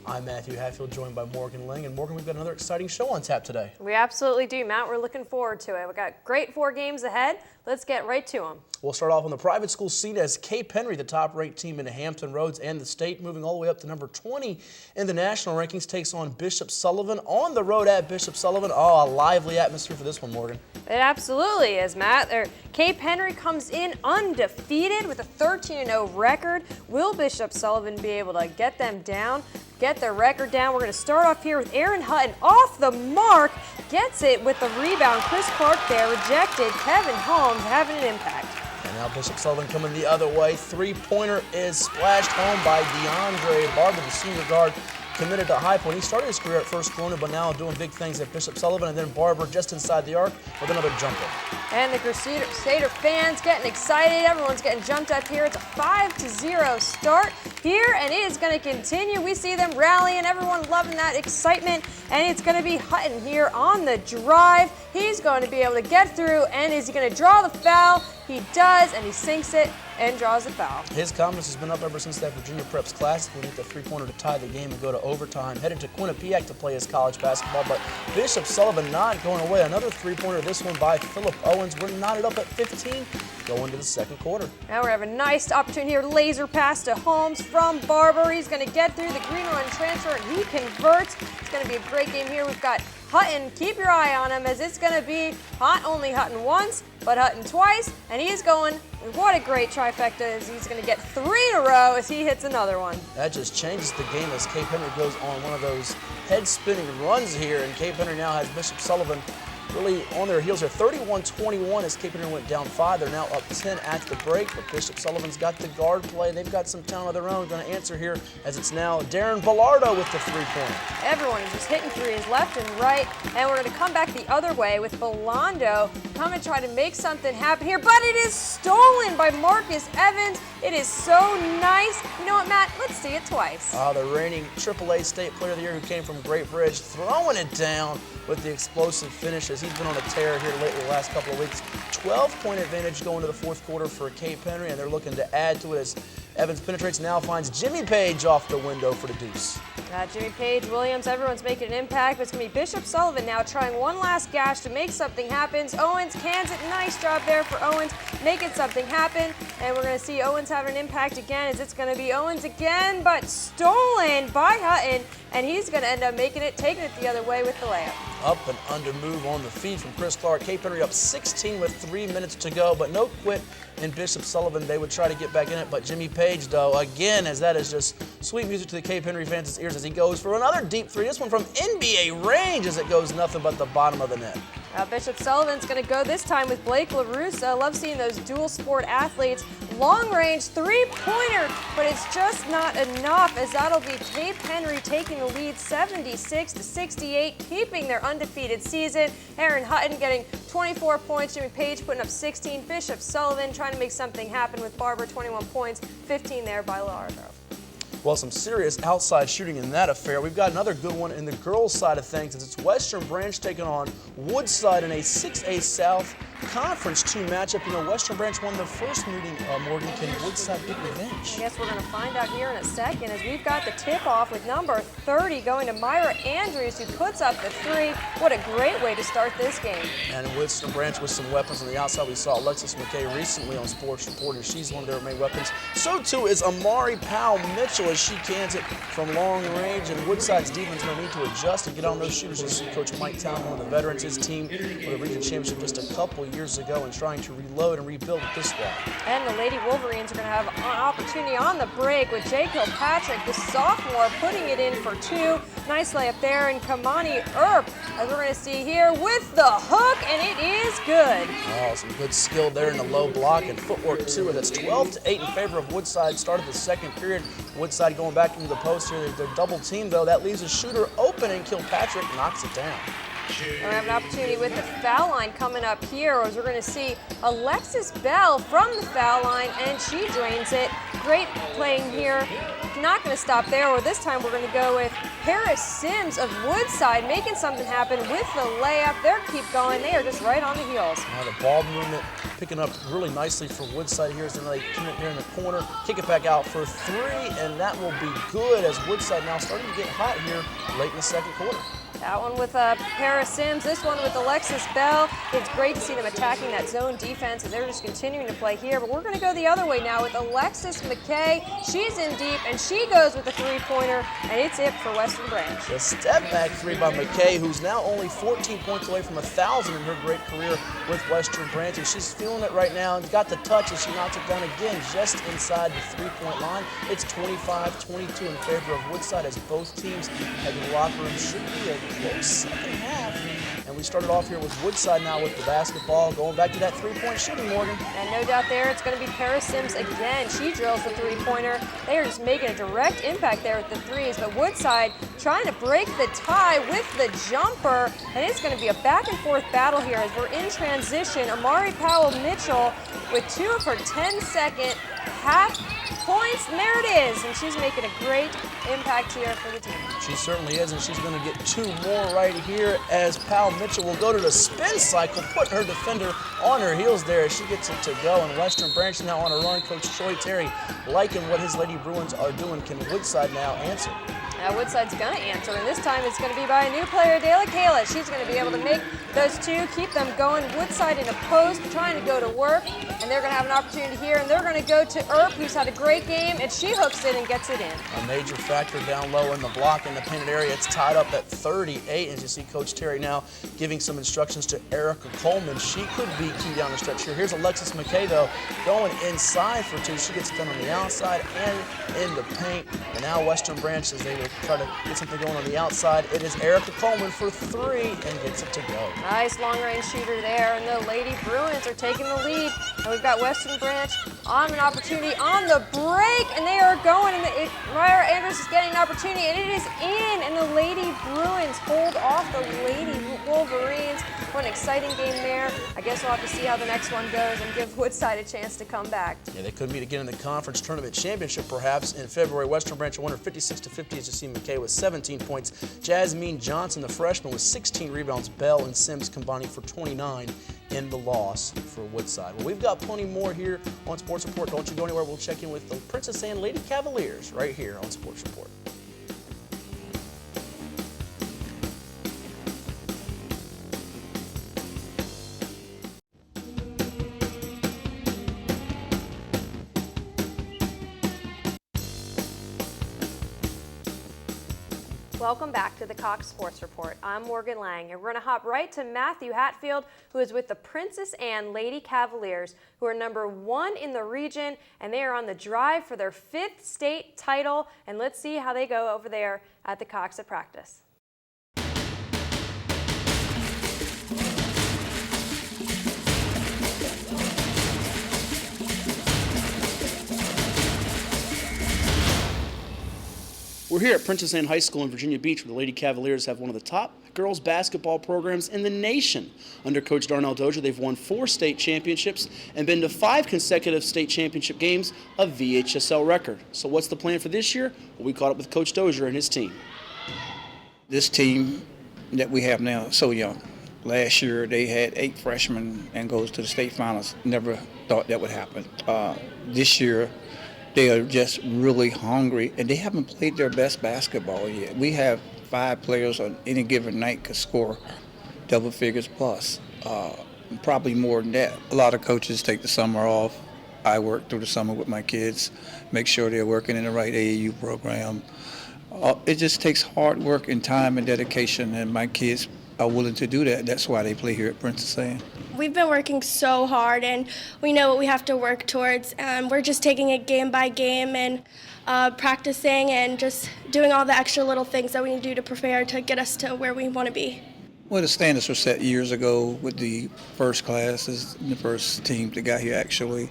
I'm Matthew Hatfield, joined by Morgan Ling. And Morgan, we've got another exciting show on tap today. We absolutely do, Matt. We're looking forward to it. We've got great 4 games ahead. Let's get right to them. We'll start off on the private school scene as Cape Henry, the top-ranked team in Hampton Roads and the state, moving all the way up to number 20 in the national rankings, takes on Bishop Sullivan on the road at Bishop Sullivan. Oh, a lively atmosphere for this one, Morgan. It absolutely is, Matt. Cape Henry comes in undefeated with a 13-0 record. Will Bishop Sullivan be able to get them down, get their record down? We're going to start off here with Aaron Hutton off the mark. Gets it with the rebound. Chris Clark there rejected. Kevin Holmes having an impact. And now Bishop Sullivan coming the other way. Three-pointer is splashed home by DeAndre Barber, the senior guard, committed to High Point. He started his career at First Corona, but now doing big things at Bishop Sullivan, and then Barber just inside the arc with another jumper. And the Crusader fans getting excited. Everyone's getting jumped up here. It's a 5-0 start here, and it is going to continue. We see them rallying, everyone loving that excitement, and it's going to be Hutton here on the drive. He's going to be able to get through, and is he going to draw the foul? He does, and he sinks it and draws the foul. His confidence has been up ever since that Virginia Preps Classic. We hit the three-pointer to tie the game and go to overtime. Headed to Quinnipiac to play his college basketball, but Bishop Sullivan not going away. Another three-pointer, this one by Phillip Owens. We're knotted up at 15 going to the second quarter. Now we have a nice opportunity here. Laser pass to Holmes from Barber. He's going to get through the green run transfer, and he converts. It's going to be a great game here. We've got Hutton, keep your eye on him, as it's going to be not only Hutton once, but Hutton twice, and he is going, what a great trifecta, as he's going to get 3 in a row as he hits another one. That just changes the game as Cape Henry goes on one of those head-spinning runs here, and Cape Henry now has Bishop Sullivan really on their heels here. 31-21 as Cape Henry went down 5. They're now up 10 at the break, but Bishop Sullivan's got the guard play. They've got some talent of their own. Going to answer here as it's now Darren Bellardo with the three-pointer. Everyone is just hitting threes left and right, and we're going to come back the other way with Bellardo coming to try to make something happen here, but it is stolen by Marcus Evans. It is so nice. You know what, Matt? Let's see it twice. The reigning AAA State Player of the Year who came from Great Bridge, throwing it down with the explosive finishes. He's been on a tear here lately the last couple of weeks. 12-point advantage going to the fourth quarter for Cape Henry, and they're looking to add to it as Evans penetrates, now finds Jimmy Page off the window for the deuce. Jimmy Page, Williams, everyone's making an impact, but it's going to be Bishop Sullivan now trying one last gash to make something happen. Owens cans it. Nice job there for Owens, making something happen. And we're going to see Owens having an impact again, as it's going to be Owens again, but stolen by Hutton, and he's going to end up making it, taking it the other way with the layup. Up and under move on the feed from Chris Clark. Cape Henry up 16 with 3 minutes to go, but no quit in Bishop Sullivan. They would try to get back in it, but Jimmy Page, though, again, as that is just sweet music to the Cape Henry fans' ears as he goes for another deep three. This one from NBA range as it goes nothing but the bottom of the net. Bishop Sullivan's going to go this time with Blake LaRussa. Love seeing those dual sport athletes. Long range three-pointer, but it's just not enough, as that'll be Cape Henry taking the lead 76-68, keeping their undefeated season. Aaron Hutton getting 24 points, Jimmy Page putting up 16. Bishop Sullivan trying to make something happen with Barber, 21 points, 15 there by Largo. Well, some serious outside shooting in that affair. We've got another good one in the girls' side of things, as it's Western Branch taking on Woodside in a 6A South Conference 2 matchup. You know, Western Branch won the first meeting. Morgan, can Woodside get revenge? I guess we're going to find out here in a second, as we've got the tip-off with number 30 going to Myra Andrews, who puts up the 3. What a great way to start this game. And Western Branch with some weapons on the outside. We saw Alexis McKay recently on Sports Report, and she's one of their main weapons. So, too, is Amari Powell-Mitchell, as she cans it from long range, and Woodside's defense going to need to adjust and get on those shooters. You see Coach Mike Town, one of the veterans, his team with a region championship just a couple years ago, and trying to reload and rebuild with this squad. And the Lady Wolverines are going to have an opportunity on the break with Jake Kilpatrick, the sophomore, putting it in for 2. Nice layup there, and Kamani Earp, as we're going to see here, with the hook, and it is good. Oh, some good skill there in the low block and footwork, too. That's 12-8 in favor of Woodside. Started the second period. Woodside going back into the post here. They're double team, though. That leaves a shooter open, and Kilpatrick knocks it down. And we have an opportunity with the foul line coming up here, as we're going to see Alexis Bell from the foul line, and she drains it. Great playing here. Not going to stop there, or this time we're going to go with Paris Sims of Woodside making something happen with the layup. They're keep going. They are just right on the heels. Now the ball movement picking up really nicely for Woodside here as they come in here in the corner, kick it back out for three, and that will be good as Woodside now starting to get hot here late in the second quarter. That one with Paris Sims, this one with Alexis Bell. It's great to see them attacking that zone defense, and they're just continuing to play here. But we're going to go the other way now with Alexis McKay. She's in deep, and she goes with a three-pointer, and it's it for Western Branch. A step-back three by McKay, who's now only 14 points away from 1,000 in her great career with Western Branch, and she's feeling it right now and got the touch, and she knocks it down again just inside the three-point line. It's 25-22 in favor of Woodside as both teams head to the locker room. Should be a close second half. And we started off here with Woodside now with the basketball, going back to that three-point shooting, Morgan. And no doubt there, it's going to be Paris Sims again. She drills the three-pointer. They are just making a direct impact there with the threes. But Woodside trying to break the tie with the jumper. And it's going to be a back-and-forth battle here as we're in transition. Amari Powell-Mitchell with 2 of her 10-second half points, and there it is, and she's making a great impact here for the team. She certainly is, and she's going to get 2 more right here as Powell-Mitchell will go to the spin cycle, put her defender on her heels there as she gets it to go, and Western Branch now on a run. Coach Troy Terry liking what his Lady Bruins are doing. Can Woodside now answer? Now Woodside's going to answer, and this time it's going to be by a new player, Dela Kayla. She's going to be able to make those 2, keep them going. Woodside in a post, trying to go to work, and they're going to have an opportunity here, and they're going to go to Earp, who's had a great game, and she hooks it and gets it in. A major factor down low in the block in the painted area. It's tied up at 38, as you see Coach Terry now giving some instructions to Erica Coleman. She could be key down the stretch here. Here's Alexis McKay, though, going inside for 2. She gets it done on the outside and in the paint, and now Western Branch is able to try to get something going on the outside. It is Erica Coleman for 3 and gets it to go. Nice long-range shooter there, and the Lady Bruins are taking the lead. And we've got Western Branch on an opportunity on the break, and they are going. And Myra Andrews is getting an opportunity, and it is in. And the Lady Bruins hold off the Lady Wolverines. What an exciting game there. I guess we'll have to see how the next one goes and give Woodside a chance to come back. Yeah, they could meet again in the conference tournament championship perhaps in February. Western Branch won her 56-50 as you see McKay with 17 points. Jasmine Johnson, the freshman, with 16 rebounds. Bell and Sims combining for 29 in the loss for Woodside. Well, we've got plenty more here on Sports Report. Don't you go anywhere. We'll check in with the Princess Anne Lady Cavaliers right here on Sports Report. Welcome back to the Cox Sports Report. I'm Morgan Lang, and we're going to hop right to Matthew Hatfield, who is with the Princess Anne Lady Cavaliers, who are #1 in the region, and they are on the drive for their 5th state title. And let's see how they go over there at the Cox Practice. We're here at Princess Anne High School in Virginia Beach, where the Lady Cavaliers have one of the top girls basketball programs in the nation. Under Coach Darnell Dozier, they've won 4 state championships and been to 5 consecutive state championship games, a VHSL record. So what's the plan for this year? Well, we caught up with Coach Dozier and his team. This team that we have now is so young. Last year they had 8 freshmen and goes to the state finals. Never thought that would happen. This year they are just really hungry, and they haven't played their best basketball yet. We have 5 players on any given night could score double figures plus, probably more than that. A lot of coaches take the summer off. I work through the summer with my kids, make sure they're working in the right AAU program. It just takes hard work and time and dedication, and my kids are willing to do that. That's why they play here at Princess Anne. We've been working so hard, and we know what we have to work towards. We're just taking it game by game and practicing and just doing all the extra little things that we need to do to prepare to get us to where we want to be. Well, the standards were set years ago with the first classes, the first team that got here actually,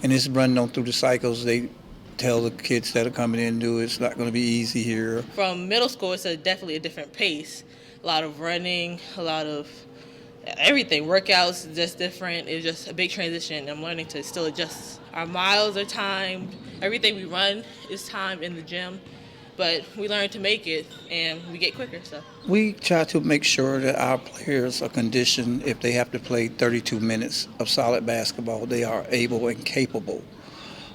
and it's running on through the cycles. They tell the kids that are coming in, it's not going to be easy here. From middle school, it's definitely a different pace. a lot of running, a lot of everything. Workouts just different. It's just a big transition. I'm learning to still adjust. Our miles are timed. Everything we run is timed in the gym. But we learn to make it, and we get quicker. So We try to make sure that our players are conditioned. If they have to play 32 minutes of solid basketball, they are able and capable.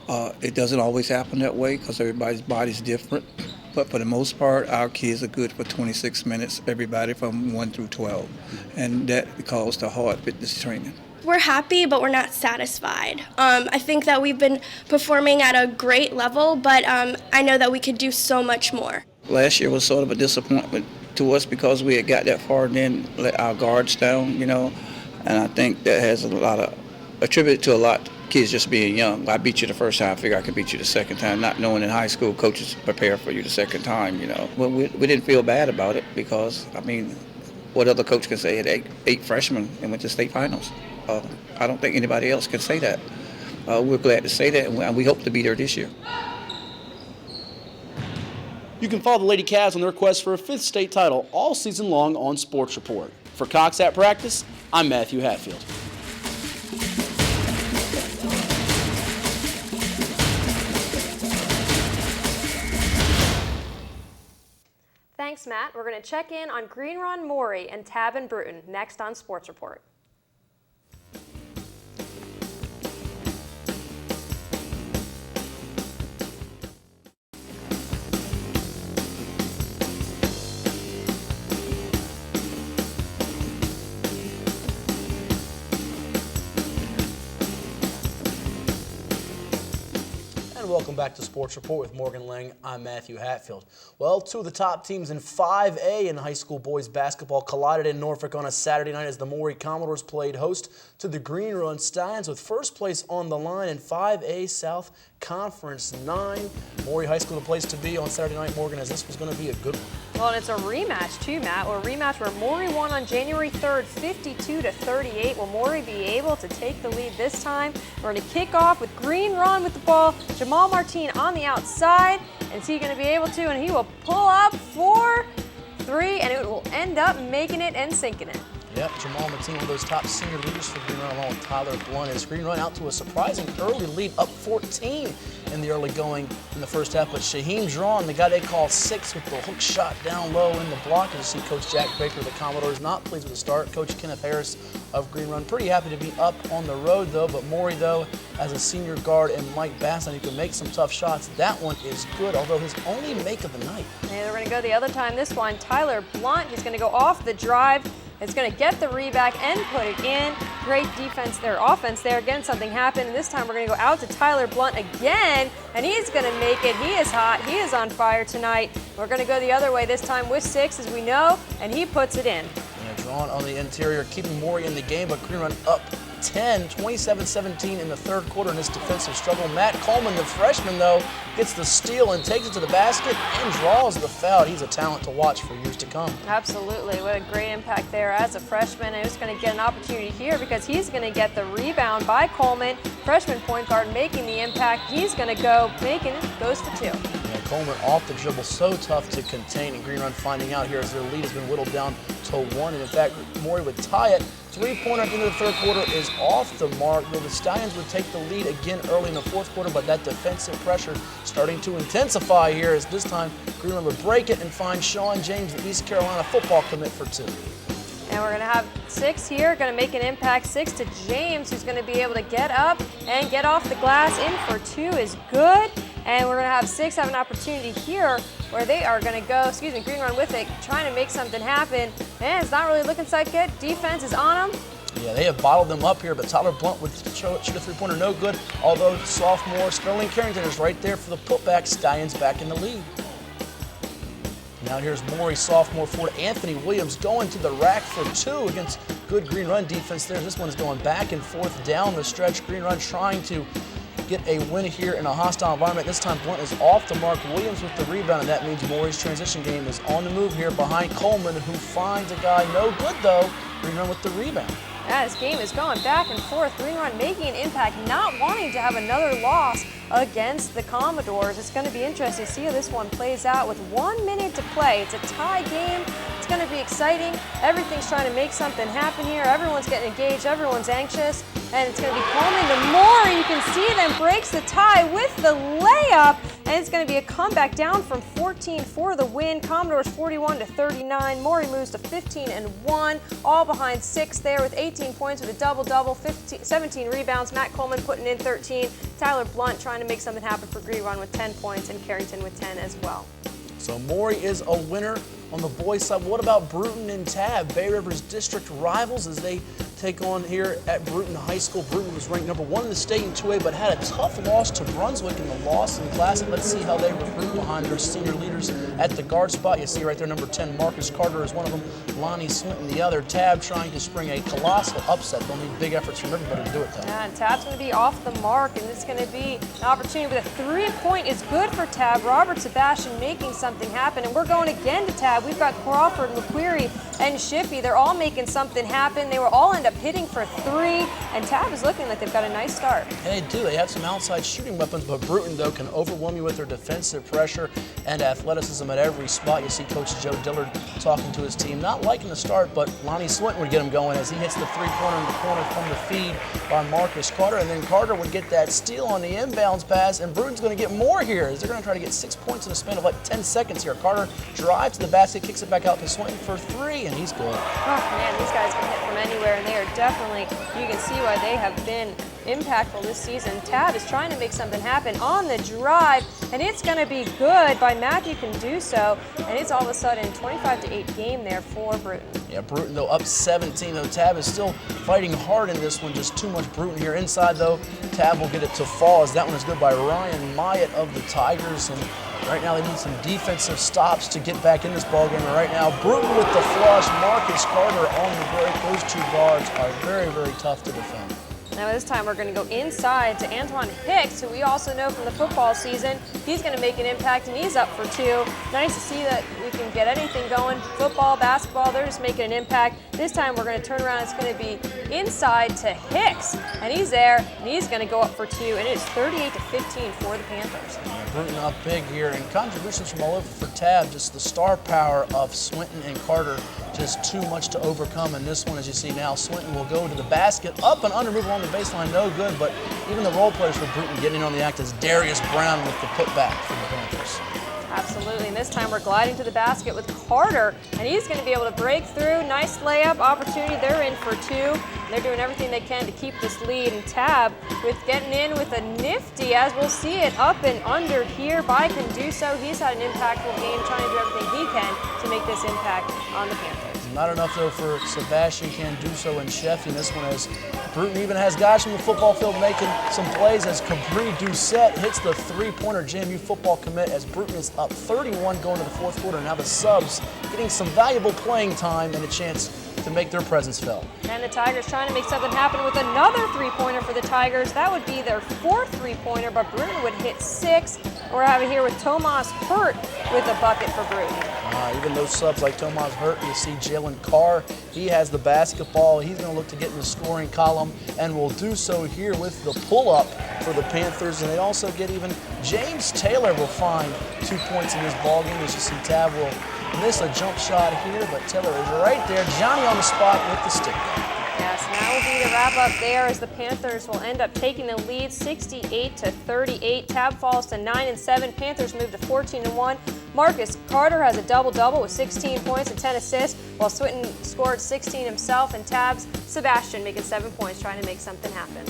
It doesn't always happen that way because everybody's body's different. But for the most part, our kids are good for 26 minutes, everybody from 1 through 12. And that calls the hard fitness training. We're happy, but we're not satisfied. I think that we've been performing at a great level, but I know that we could do so much more. Last year was sort of a disappointment to us because we had got that far and then let our guards down, and I think that has attributed to a lot of kids just being young. I beat you the first time, I figure I could beat you the second time, not knowing in high school coaches prepare for you the second time, But we didn't feel bad about it because, what other coach can say? Had eight freshmen and went to state finals. I don't think anybody else can say that. We're glad to say that, and we hope to be there this year. You can follow the Lady Cavs on their quest for a 5th state title all season long on Sports Report. For Cox at Practice, I'm Matthew Hatfield. Thanks, Matt. We're going to check in on Green Run, Maury, and Tabb and Bruton next on Sports Report. Welcome back to Sports Report with Morgan Lang. I'm Matthew Hatfield. Well, 2 of the top teams in 5A in high school boys basketball collided in Norfolk on a Saturday night as the Maury Commodores played host to the Green Run Stallions with first place on the line in 5A South Conference 9. Maury High School the place to be on Saturday night, Morgan, as this was going to be a good one. Well, and it's a rematch too, Matt. Well, a rematch where Maury won on January 3rd, 52-38. Will Maury be able to take the lead this time? We're going to kick off with Green Run with the ball. Jamal Martin on the outside. Is he going to be able to? And he will pull up for 3, and it will end up making it and sinking it. Yep, Jamal Martin, one of those top senior leaders for Green Run, along with Tyler Blunt. As Green Run out to a surprising early lead, up 14 in the early going in the first half. But Shaheem Drawn, the guy they call 6 with the hook shot down low in the block. As you see Coach Jack Baker of the Commodores not pleased with the start. Coach Kenneth Harris of Green Run pretty happy to be up on the road, though. But Maury, though, as a senior guard, and Mike Basson, who can make some tough shots. That one is good, although his only make of the night. And they're going to go the other time. This one, Tyler Blunt, he's going to go off the drive. It's going to get the rebound and put it in. Great defense there, offense there. Again, something happened, and this time we're going to go out to Tyler Blunt again, and he's going to make it. He is hot. He is on fire tonight. We're going to go the other way this time with 6, as we know, and he puts it in. Yeah, Drawn on the interior, keeping Maury in the game, but Green Run up 10, 27-17 in the third quarter in this defensive struggle. Matt Coleman, the freshman, though, gets the steal and takes it to the basket and draws the foul. He's a talent to watch for years to come. Absolutely. What a great impact there as a freshman. And he's going to get an opportunity here because he's going to get the rebound by Coleman. Freshman point guard making the impact. He's going to go making it. Goes for 2. Yeah, Coleman off the dribble, so tough to contain. And Green Run finding out here as their lead has been whittled down to 1. And in fact, Maury would tie it. 3-pointer at the end of the third quarter is off the mark. Though the Stallions would take the lead again early in the fourth quarter, but that defensive pressure starting to intensify here as this time Green Run would break it and find Sean James, the East Carolina football commit, for 2. And we're going to have 6 here, going to make an impact. 6 to James, who's going to be able to get up and get off the glass. In for 2 is good. And we're going to have 6 have an opportunity here where they are going to go, Green Run with it, trying to make something happen. And it's not really looking like good. Defense is on them. Yeah, they have bottled them up here, but Tyler Blunt would shoot a 3-pointer, no good. Although sophomore Sterling Carrington is right there for the putback. Stallions back in the lead. Now here's Maury sophomore forward Anthony Williams going to the rack for 2 against good Green Run defense there. This one is going back and forth down the stretch. Green Run trying to get a win here in a hostile environment. This time Blunt is off the mark. Williams with the rebound, and that means Maury's transition game is on the move here behind Coleman, who finds a guy no good though. Green Run with the rebound. Yeah, this game is going back and forth. Green Run making an impact, not wanting to have another loss against the Commodores. It's going to be interesting to see how this one plays out with 1 minute to play. It's a tie game. It's going to be exciting. Everything's trying to make something happen here. Everyone's getting engaged. Everyone's anxious. And it's going to be Coleman to Maury. You can see them breaks the tie with the layup. And it's going to be a comeback down from 14 for the win. Commodores 41-39. Maury moves to 15-1. All behind 6 there with 18 points with a double-double, 17 rebounds. Matt Coleman putting in 13. Tyler Blunt trying to make something happen for Green Run with 10 points, and Carrington with 10 as well. So Maury is a winner on the boys' side. What about Bruton and Tabb, Bay River's district rivals, as they take on here at Bruton High School? Bruton was ranked #1 in the state in 2A, but had a tough loss to Brunswick in the loss in Classic. Let's see how they recruit behind their senior leaders at the guard spot. You see right there, number 10, Marcus Carter is one of them. Lonnie Swinton the other. Tabb trying to spring a colossal upset. They'll need big efforts from everybody to do it, though. Yeah, and Tabb's going to be off the mark, and it's going to be an opportunity with a 3-point is good for Tabb. Robert Sebastian making something happen, and we're going again to Tabb. We've got Crawford, McQuarrie, and Shiffy. They're all making something happen. They will all end up hitting for 3, and Tabb is looking like they've got a nice start. They do. They have some outside shooting weapons, but Bruton, though, can overwhelm you with their defensive pressure and athleticism at every spot. You see Coach Joe Dillard talking to his team, not liking the start, but Lonnie Swinton would get him going as he hits the 3-pointer in the corner from the feed by Marcus Carter, and then Carter would get that steal on the inbounds pass, and Bruton's going to get more here as they're going to try to get 6 points in a span of like 10 seconds here. Carter drives to the basket, kicks it back out to Swinton for 3, and he's good. Oh man, these guys can hit from anywhere, and they are definitely, you can see why they have been impactful this season. Tabb is trying to make something happen on the drive, and it's going to be good by Matthew can do so, and it's all of a sudden 25-8 game there for Bruton. Yeah, Bruton, though, up 17, though. Tabb is still fighting hard in this one. Just too much Bruton here. Inside, though, Tabb will get it to fall, as that one is good by Ryan Myatt of the Tigers. And right now they need some defensive stops to get back in this ballgame. And right now, Bruton with the flush, Marcus Carter on the break. Those two guards are very, very tough to defend. Now this time we're going to go inside to Antoine Hicks, who we also know from the football season. He's going to make an impact, and he's up for 2. Nice to see that we can get anything going. Football, basketball, they're just making an impact. This time we're going to turn around. It's going to be inside to Hicks, and he's there, and he's going to go up for 2, and it is 38-15 for the Panthers. Yeah, Bruton up big here, and contributions from all over for Tabb. Just the star power of Swinton and Carter, just too much to overcome in this one. As you see now, Swinton will go to the basket, up and under, move along the baseline, no good, but even the role players for Bruton getting on the act as Darius Brown with the putback for the Panthers. Absolutely, and this time we're gliding to the basket with Carter, and he's going to be able to break through. Nice layup opportunity. They're in for 2. They're doing everything they can to keep this lead, and Tabb with getting in with a nifty, as we'll see it up and under here by Conduso. He's had an impactful game, trying to do everything he can to make this impact on the Panthers. Not enough, though, for Sebastian Canduso and Sheffy. This one, as Bruton even has guys from the football field making some plays, as Capri Doucette hits the 3-pointer. JMU football commit, as Bruton is up 31 going to the 4th quarter. Now the subs getting some valuable playing time and a chance to make their presence felt. And the Tigers trying to make something happen with another 3-pointer for the Tigers. That would be their 4th 3-pointer, but Bruton would hit 6. We're having here with Tomas Hurt with a bucket for Bruton. Even those subs like Tomas Hurt, you see Jalen Carr, he has the basketball. He's going to look to get in the scoring column, and will do so here with the pull-up for the Panthers. And they also get even James Taylor will find 2 points in this ballgame. As you see, Tabb will miss a jump shot here, but Taylor is right there. Johnny on the spot with the stick. Yes, now will be the wrap up there, as the Panthers will end up taking the lead 68-38. Tabb falls to 9-7. Panthers move to 14-1. Marcus Carter has a double-double with 16 points and 10 assists, while Swinton scored 16 himself, and Tabb's Sebastian making 7 points, trying to make something happen.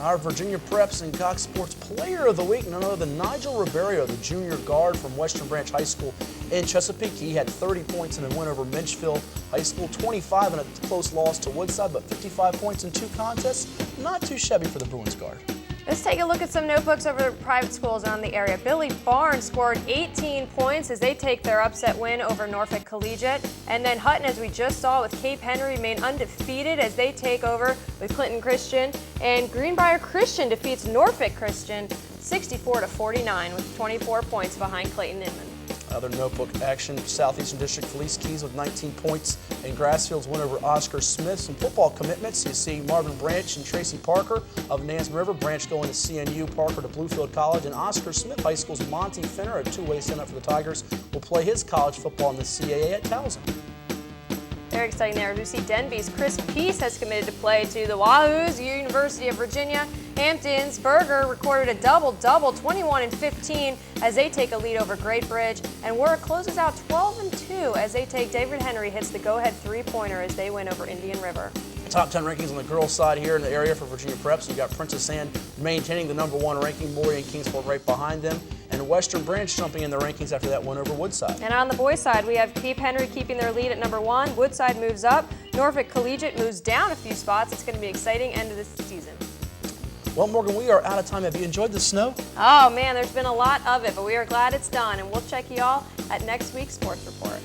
Our Virginia Preps and Cox Sports Player of the Week, none other than Nigel Ribeiro, the junior guard from Western Branch High School in Chesapeake. He had 30 points in a win over Minchville High School, 25 in a close loss to Woodside, but 55 points in 2 contests. Not too shabby for the Bruins guard. Let's take a look at some notebooks over private schools around the area. Billy Barnes scored 18 points as they take their upset win over Norfolk Collegiate. And then Hutton, as we just saw with Cape Henry, remain undefeated as they take over with Clinton Christian. And Greenbrier Christian defeats Norfolk Christian 64-49 with 24 points behind Clayton Inman. Other notebook action, Southeastern District Felice Keys with 19 points in Grassfield's win over Oscar Smith. Some football commitments. You see Marvin Branch and Tracy Parker of Nansemond River. Branch going to CNU, Parker to Bluefield College. And Oscar Smith High School's Monty Finner, a two-way send-up for the Tigers, will play his college football in the CAA at Towson. Very exciting there. We see Denby's Chris Peace has committed to play to the Wahoos, University of Virginia. Hampton's Berger recorded a double-double, 21 and 15, as they take a lead over Great Bridge. And Warwick closes out 12 and 2 as they take David Henry hits the go-ahead three-pointer as they win over Indian River. Top 10 rankings on the girls' side here in the area for Virginia Preps. You've got Princess Anne maintaining the #1 ranking, Maury and Kingsport right behind them, and Western Branch jumping in the rankings after that win over Woodside. And on the boys' side, we have Cape Henry keeping their lead at #1. Woodside moves up. Norfolk Collegiate moves down a few spots. It's going to be an exciting end of this season. Well, Morgan, we are out of time. Have you enjoyed the snow? Oh, man, there's been a lot of it, but we are glad it's done. And we'll check you all at next week's Sports Report.